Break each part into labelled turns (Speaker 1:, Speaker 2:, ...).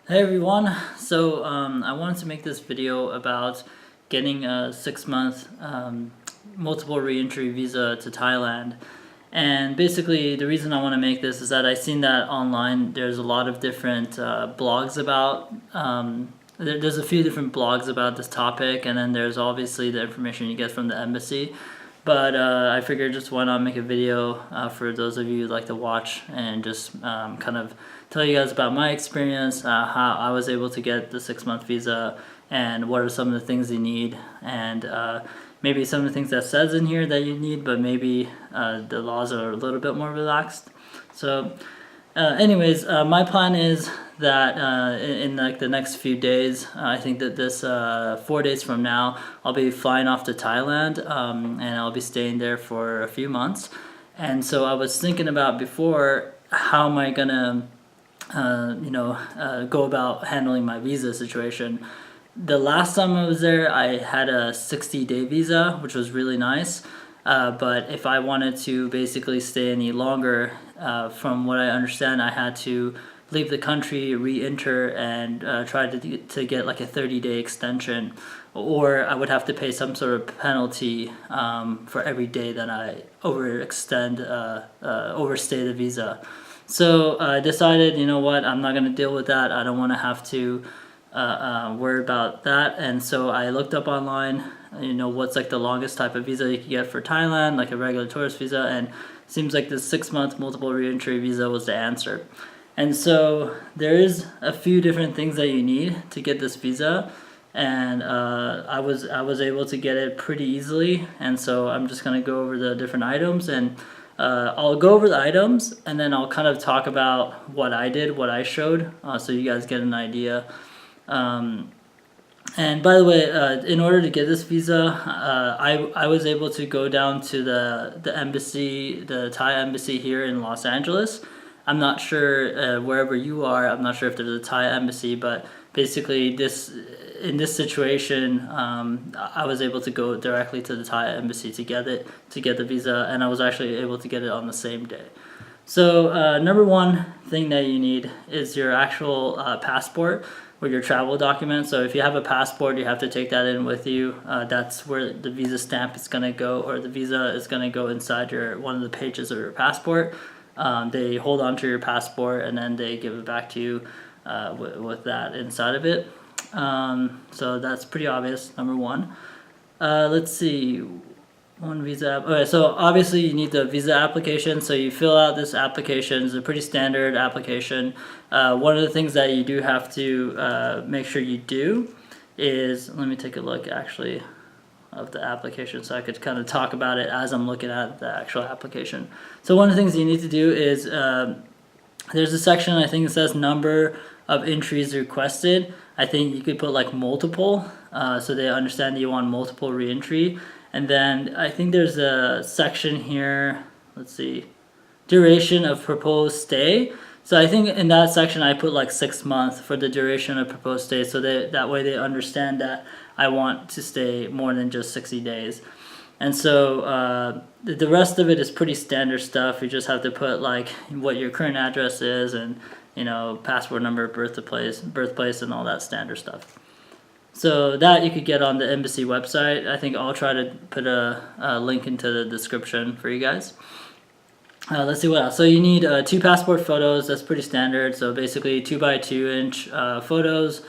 Speaker 1: Hey everyone, so I wanted to make this video about getting a 6-month multiple re-entry visa to Thailand. And basically the reason I want to make this is that I've seen that online there's a lot of different blogs about, there's a few different blogs about this topic, and then there's obviously the information you get from the embassy. But I figured just why not make a video for those of you who'd like to watch and just kind of tell you guys about my experience, how I was able to get the 6-month visa, and what are some of the things you need, and maybe some of the things that says in here that you need, but maybe the laws are a little bit more relaxed. So anyways, my plan is that in like the next few days, I think that this 4 days from now, I'll be flying off to Thailand, and I'll be staying there for a few months. And so I was thinking about before, how am I gonna go about handling my visa situation. The last time I was there, I had a 60-day visa, which was really nice. But if I wanted to basically stay any longer, from what I understand, I had to leave the country, re-enter, and try to get like a 30-day extension, or I would have to pay some sort of penalty for every day that I overstay the visa. So I decided, you know what, I'm not going to deal with that. I don't want to have to worry about that. And so I looked up online, what's like the longest type of visa you can get for Thailand, like a regular tourist visa, and it seems like the 6-month multiple re-entry visa was the answer. And so there is a few different things that you need to get this visa, and I was able to get it pretty easily. And so I'm just going to go over the different items, and I'll go over the items, and then I'll kind of talk about what I did, what I showed, so you guys get an idea. And by the way, in order to get this visa, I was able to go down to the embassy, the Thai embassy here in Los Angeles. I'm not sure wherever you are. I'm not sure if there's a Thai embassy, but basically in this situation, I was able to go directly to the Thai embassy to get the visa, and I was actually able to get it on the same day. So number one thing that you need is your actual passport or your travel document. So if you have a passport, you have to take that in with you. That's where the visa stamp is going to go, or the visa is going to go inside one of the pages of your passport. They hold on to your passport, and then they give it back to you with that inside of it. So that's pretty obvious, number one. Let's see, one visa. Okay, so obviously you need the visa application. So you fill out this application. It's a pretty standard application. One of the things that you do have to make sure you do is, let me take a look actually of the application so I could kind of talk about it as I'm looking at the actual application. So one of the things you need to do is there's a section, I think it says number of entries requested. I think you could put like multiple, so they understand that you want multiple re-entry. And then I think there's a section here, let's see, duration of proposed stay. So I think in that section I put like 6 months for the duration of proposed stay, so that way they understand that I want to stay more than just 60 days. And so the rest of it is pretty standard stuff. You just have to put like what your current address is, and passport number, birthplace, and all that standard stuff. So that you could get on the embassy website. I think I'll try to put a link into the description for you guys. Let's see what else. So you need 2 passport photos. That's pretty standard. So basically 2x2-inch photos.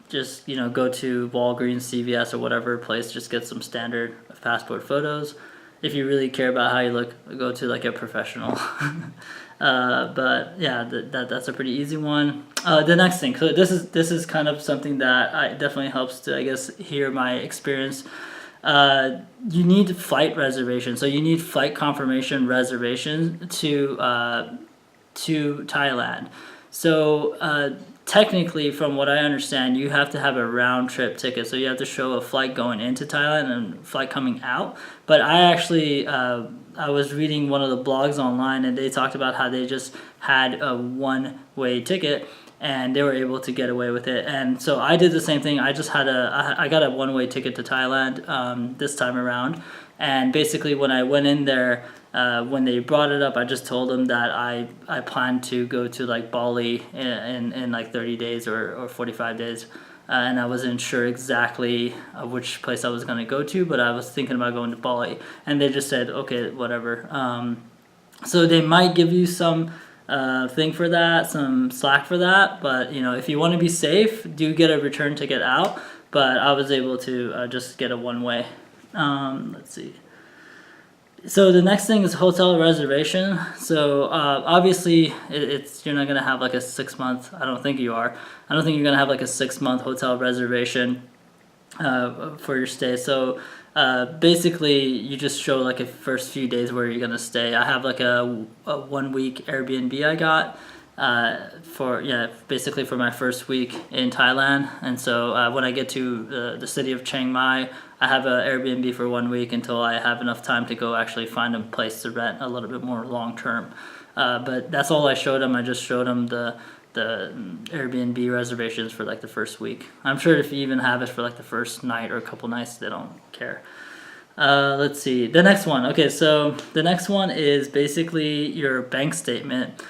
Speaker 1: Just go to Walgreens, CVS, or whatever place. Just get some standard passport photos. If you really care about how you look, go to like a professional. But yeah, that's a pretty easy one. The next thing, so this is kind of something that definitely helps to, I guess, hear my experience. You need flight reservations, so you need flight confirmation reservation to Thailand. So technically, from what I understand, you have to have a round trip ticket. So you have to show a flight going into Thailand and a flight coming out. But I actually, I was reading one of the blogs online, and they talked about how they just had a one-way ticket. and they were able to get away with it. And so I did the same thing. I just had I got a one-way ticket to Thailand this time around, and basically when I went in there, when they brought it up, I just told them that I planned to go to like Bali in like 30 days or 45 days. And I wasn't sure exactly which place I was going to go to, but I was thinking about going to Bali. And they just said, okay, whatever. So they might give you some thing for that, some slack for that. But, you know, if you want to be safe, do get a return ticket out. But I was able to just get a one-way. Let's see. So the next thing is hotel reservation. So obviously it's you're not gonna have like a 6 month. I don't think you are. I don't think you're gonna have like a 6 month hotel reservation for your stay. So basically you just show like a first few days where you're gonna stay. I have like a 1 week Airbnb I got basically for my first week in Thailand. And so when I get to the city of Chiang Mai, I have an Airbnb for 1 week until I have enough time to go actually find a place to rent a little bit more long term. But that's all I showed them. I just showed them the Airbnb reservations for like the first week. I'm sure if you even have it for like the first night or a couple nights, they don't care. Let's see. The next one. Okay, so the next one is basically your bank statement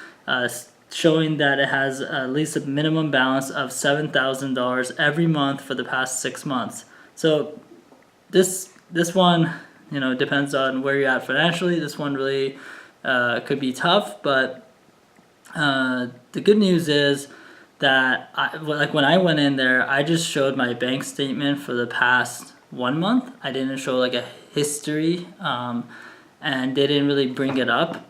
Speaker 1: showing that it has at least a minimum balance of $7,000 every month for the past 6 months. So this one, you know, depends on where you're at financially. This one really could be tough, but the good news is that like when I went in there, I just showed my bank statement for the past 1 month. I didn't show like a history, and they didn't really bring it up.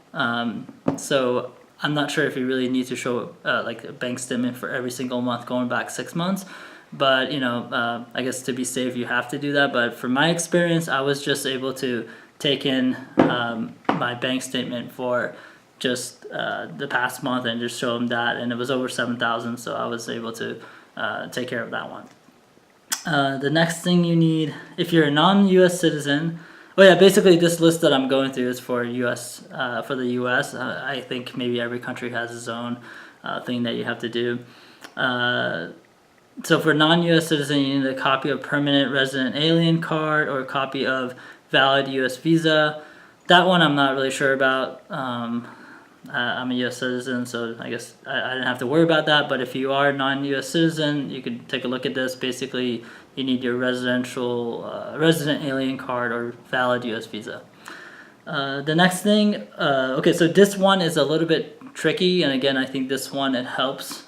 Speaker 1: So I'm not sure if you really need to show like a bank statement for every single month going back 6 months. But, you know, I guess to be safe, you have to do that. But from my experience, I was just able to take in my bank statement for just the past month and just show them that. And it was over 7,000, so I was able to take care of that one. The next thing you need, if you're a non-U.S. citizen, basically this list that I'm going through is for for the U.S. I think maybe every country has its own thing that you have to do. So for non-U.S. citizen, you need a copy of permanent resident alien card or a copy of valid U.S. visa. That one I'm not really sure about. I'm a U.S. citizen, so I guess I didn't have to worry about that. But if you are a non-U.S. citizen, you could take a look at this. Basically, you need your resident alien card or valid U.S. visa. The next thing, so this one is a little bit tricky, and again, I think this one it helps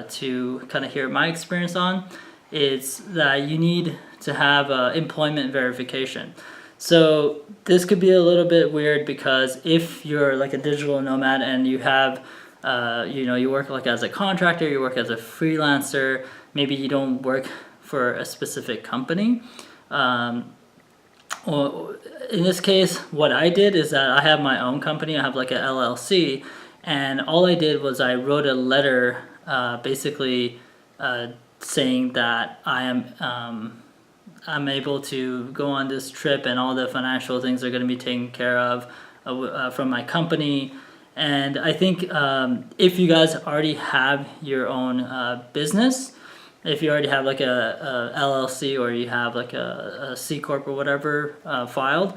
Speaker 1: to kind of hear my experience on. It's that you need to have employment verification. So this could be a little bit weird because if you're like a digital nomad and you have, you work like as a contractor, you work as a freelancer, maybe you don't work for a specific company. Well, in this case, what I did is that I have my own company. I have like a LLC, and all I did was I wrote a letter, basically saying that I'm able to go on this trip and all the financial things are going to be taken care of from my company. And I think if you guys already have your own business, if you already have like a LLC or you have like a C Corp or whatever filed,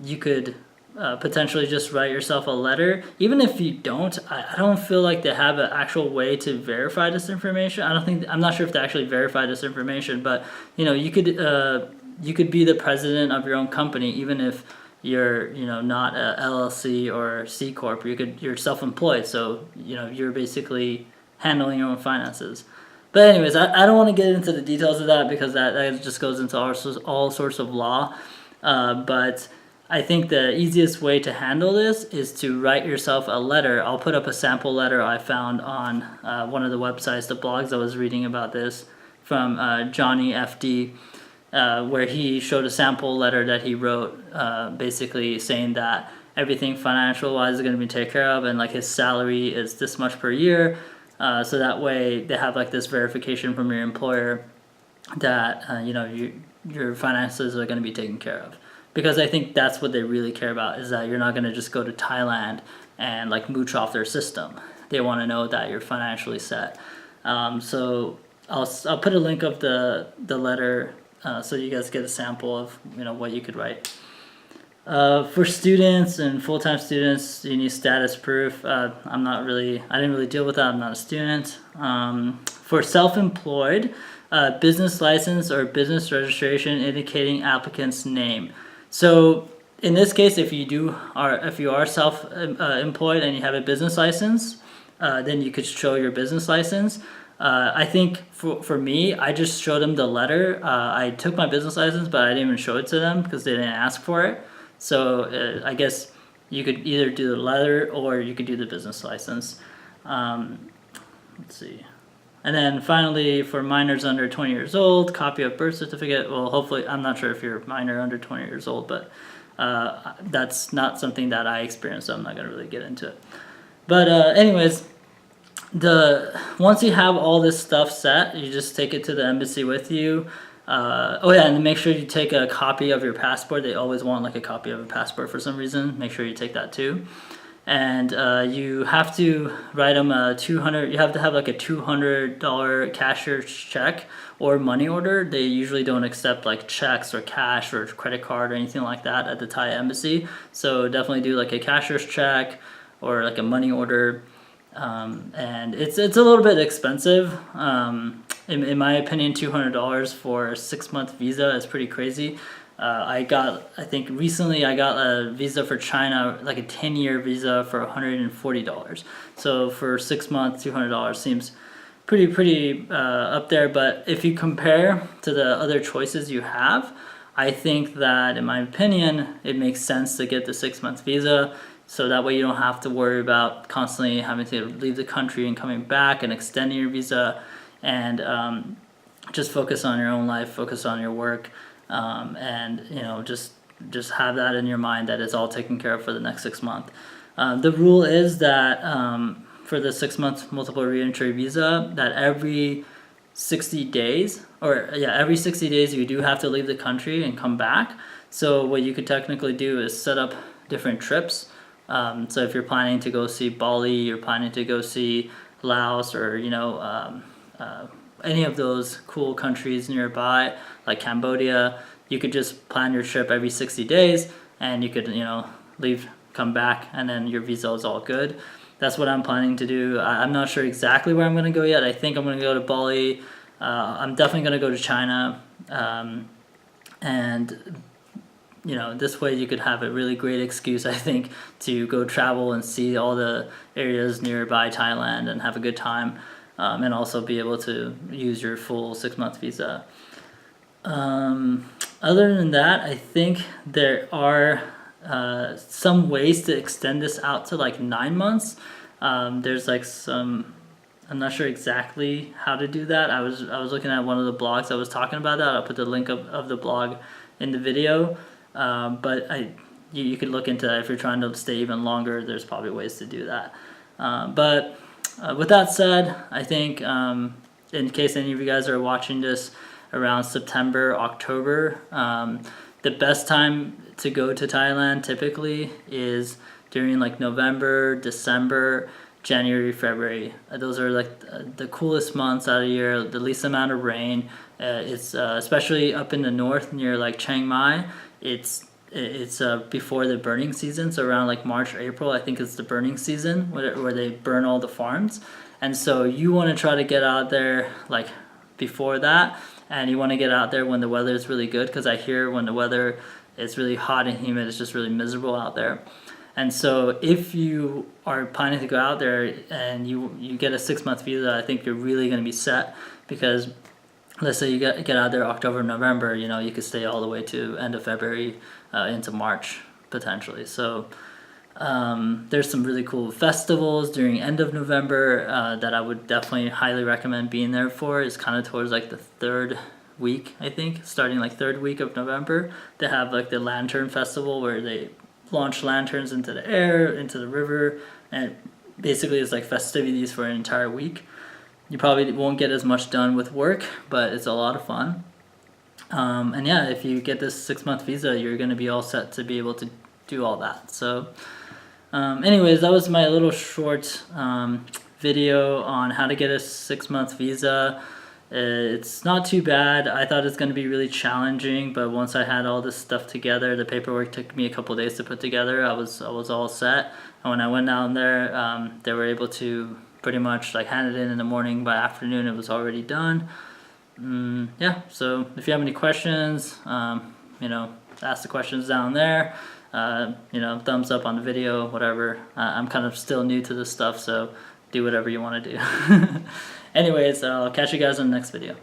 Speaker 1: you could potentially just write yourself a letter. Even if you don't, I don't feel like they have an actual way to verify this information. I'm not sure if they actually verify this information, but you could be the president of your own company even if you're not a LLC or C Corp. You're self-employed, so you're basically handling your own finances. But anyways, I don't want to get into the details of that because that just goes into all sorts of law. But I think the easiest way to handle this is to write yourself a letter. I'll put up a sample letter I found on one of the websites, the blogs I was reading about this, from Johnny FD, where he showed a sample letter that he wrote, basically saying that everything financial-wise is going to be taken care of, and like his salary is this much per year. So that way they have like this verification from your employer that your finances are going to be taken care of. Because I think that's what they really care about, is that you're not going to just go to Thailand and like mooch off their system. they want to know that you're financially set. So I'll put a link of the letter so you guys get a sample of what you could write. For students and full-time students, you need status proof. I didn't really deal with that. I'm not a student. For self-employed, business license or business registration indicating applicant's name. So in this case, if you are self-employed and you have a business license, then you could show your business license. I think for me, I just showed them the letter. I took my business license, but I didn't even show it to them because they didn't ask for it. So I guess you could either do the letter or you could do the business license. Let's see. And then finally, for minors under 20 years old, copy of birth certificate. Well, hopefully, I'm not sure if you're a minor under 20 years old, but that's not something that I experienced, so I'm not going to really get into it. But anyways, once you have all this stuff set, you just take it to the embassy with you. And make sure you take a copy of your passport. They always want like a copy of a passport for some reason. Make sure you take that too. And you have to write them you have to have like a $200 cashier's check or money order. They usually don't accept like checks or cash or credit card or anything like that at the Thai embassy. So definitely do like a cashier's check or like a money order. And it's a little bit expensive. In my opinion, $200 for a 6-month visa is pretty crazy. I think recently I got a visa for China, like a 10-year visa for $140. So for 6 months, $200 seems pretty up there. But if you compare to the other choices you have, I think that, in my opinion, it makes sense to get the 6-month visa. So that way you don't have to worry about constantly having to leave the country and coming back and extending your visa, and just focus on your own life, focus on your work, and just have that in your mind that it's all taken care of for the next 6 months. The rule is that for the 6-month multiple reentry visa, that every 60 days you do have to leave the country and come back. So what you could technically do is set up different trips. So if you're planning to go see Bali, you're planning to go see Laos, or any of those cool countries nearby, like Cambodia, you could just plan your trip every 60 days, and you could leave, come back, and then your visa is all good. That's what I'm planning to do. I'm not sure exactly where I'm going to go yet. I think I'm going to go to Bali. I'm definitely going to go to China, and this way you could have a really great excuse, I think, to go travel and see all the areas nearby Thailand and have a good time, and also be able to use your full 6-month visa. Other than that, I think there are some ways to extend this out to like 9 months. There's like I'm not sure exactly how to do that. I was looking at one of the blogs that was talking about that. I'll put the link of the blog in the video. But you could look into that if you're trying to stay even longer. There's probably ways to do that. But with that said, I think in case any of you guys are watching this around September, October, the best time to go to Thailand typically is during like November, December, January, February. Those are like the coolest months out of the year, the least amount of rain. It's especially up in the north near like Chiang Mai. It's before the burning season, so around like March, April, I think it's the burning season where they burn all the farms. And so you want to try to get out there like before that, and you want to get out there when the weather is really good, because I hear when the weather is really hot and humid, it's just really miserable out there. And so if you are planning to go out there and you get a 6-month visa, I think you're really going to be set, because let's say you get out there October, November, you could stay all the way to end of February into March potentially. So there's some really cool festivals during end of November that I would definitely highly recommend being there for. It's kind of towards like the 3rd week, I think, starting like 3rd week of November. They have like the Lantern Festival where they launch lanterns into the air, into the river, and basically it's like festivities for an entire week. You probably won't get as much done with work, but it's a lot of fun. And yeah, if you get this 6-month visa, you're going to be all set to be able to do all that. So Anyways, that was my little short video on how to get a 6-month visa. It's not too bad. I thought it's going to be really challenging, but once I had all this stuff together, the paperwork took me a couple days to put together. I was all set, and when I went down there, they were able to pretty much like hand it in the morning. By afternoon, it was already done. Yeah. So if you have any questions, ask the questions down there. Thumbs up on the video, whatever. I'm kind of still new to this stuff, so do whatever you want to do. Anyways, I'll catch you guys in the next video.